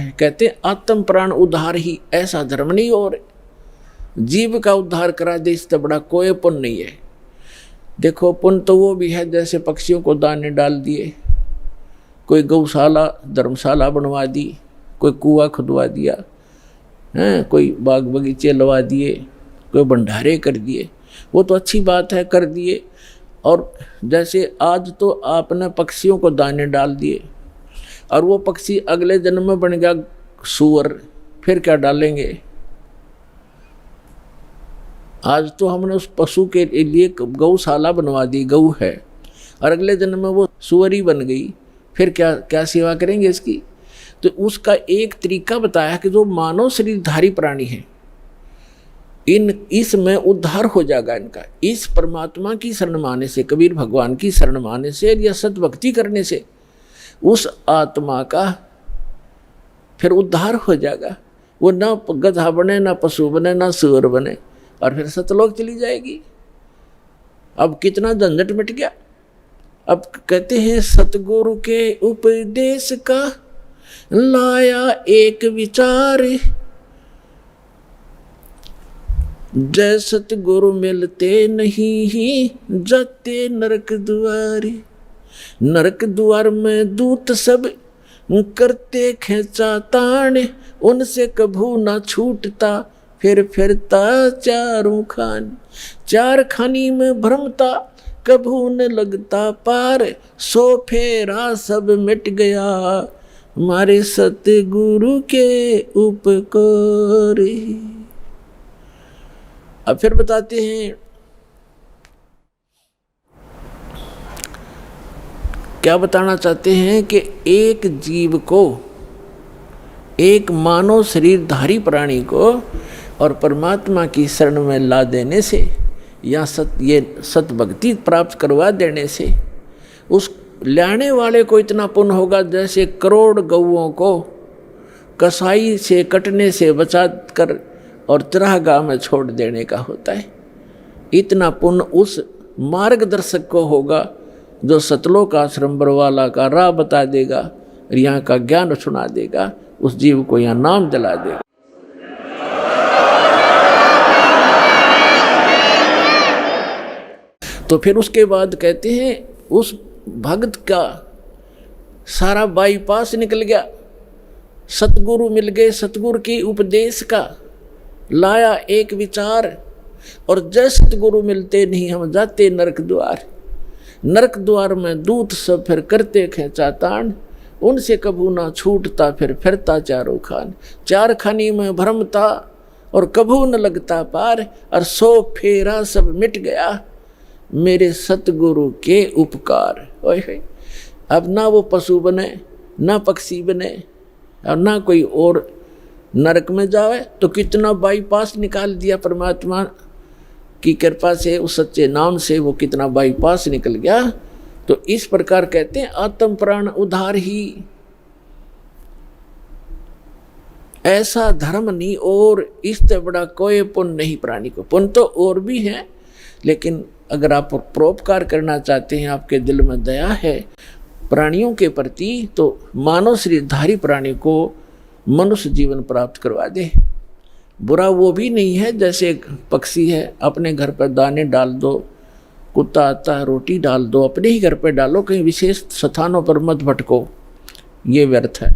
है। कहते आत्म प्राण उद्धार ही, ऐसा धर्म नहीं और जीव का उद्धार करा दे इससे बड़ा कोई पुण्य नहीं है। देखो पुण्य तो वो भी है जैसे पक्षियों को दाने डाल दिए, कोई गौशाला धर्मशाला बनवा दी, कोई कुआं खुदवा दिया हैं, कोई बाग बगीचे लगा दिए, कोई भंडारे कर दिए, वो तो अच्छी बात है कर दिए। और जैसे आज तो आपने पक्षियों को दाने डाल दिए और वो पक्षी अगले जन्म में बन गया सूअर, फिर क्या डालेंगे? आज तो हमने उस पशु के लिए गौशाला बनवा दी, गऊ है, और अगले जन्म में वो सूअरी बन गई, फिर क्या क्या सेवा करेंगे इसकी? तो उसका एक तरीका बताया कि जो मानव शरीरधारी प्राणी है इसमें उद्धार हो जाएगा इनका, इस परमात्मा की शरण माने से, कबीर भगवान की शरण माने से या सतभक्ति करने से उस आत्मा का फिर उद्धार हो जाएगा। वो ना गधा बने, ना पशु बने, ना सूअर बने, और फिर सतलोक चली जाएगी। अब कितना झंझट मिट गया। अब कहते हैं सतगुरु के उपदेश का लाया एक विचार, जय सतगुरु मिलते नहीं जाते नरक द्वार। नरक द्वार में दूत सब करते खेचा ताण, उनसे कभू ना छूटता फिर फिरता चारों खान। चार खानी में भ्रमता कभू न लगता पार, सो फेरा सब मिट गया हमारे सतगुरु के उपकार। अब फिर बताते हैं क्या बताना चाहते हैं कि एक जीव को, एक मानव शरीरधारी प्राणी को और परमात्मा की शरण में ला देने से या सतभक्ति प्राप्त करवा देने से उस लाने वाले को इतना पुण्य होगा जैसे करोड़ गौओं को कसाई से कटने से बचा कर और चरागाह में छोड़ देने का होता है। इतना पुण्य उस मार्गदर्शक को होगा जो सतलोक आश्रम बरवाला का राह बता देगा, यहाँ का ज्ञान सुना देगा, उस जीव को यहाँ नाम दिला देगा। तो फिर उसके बाद कहते हैं उस भक्त का सारा बाईपास निकल गया, सतगुरु मिल गए, सतगुरु के उपदेश का लाया एक विचार, और जय सतगुरु मिलते नहीं हम जाते नरक द्वार। नरक द्वार में दूत सब फिर करते खेचा तान, उनसे कभू ना छूटता फिर फिरता चारों खान। चार खानी में भ्रमता और कभू न लगता पार, और सो फेरा सब मिट गया मेरे सतगुरु के उपकार। ओए अब ना वो पशु बने, ना पक्षी बने, और ना कोई और नरक में जावे, तो कितना बाईपास निकाल दिया परमात्मा की कृपा से, उस सच्चे नाम से वो कितना बाईपास निकल गया। तो इस प्रकार कहते हैं आत्म प्राण उद्धार ही, ऐसा धर्म नहीं और इससे बड़ा कोई पुण्य नहीं प्राणी को। पुण्य तो और भी है, लेकिन अगर आप परोपकार करना चाहते हैं, आपके दिल में दया है प्राणियों के प्रति, तो मानव शरीरधारी प्राणी को मनुष्य जीवन प्राप्त करवा दे। बुरा वो भी नहीं है जैसे एक पक्षी है, अपने घर पर दाने डाल दो, कुत्ता आता है रोटी डाल दो, अपने ही घर पर डालो, कहीं विशेष स्थानों पर मत भटको, ये व्यर्थ है।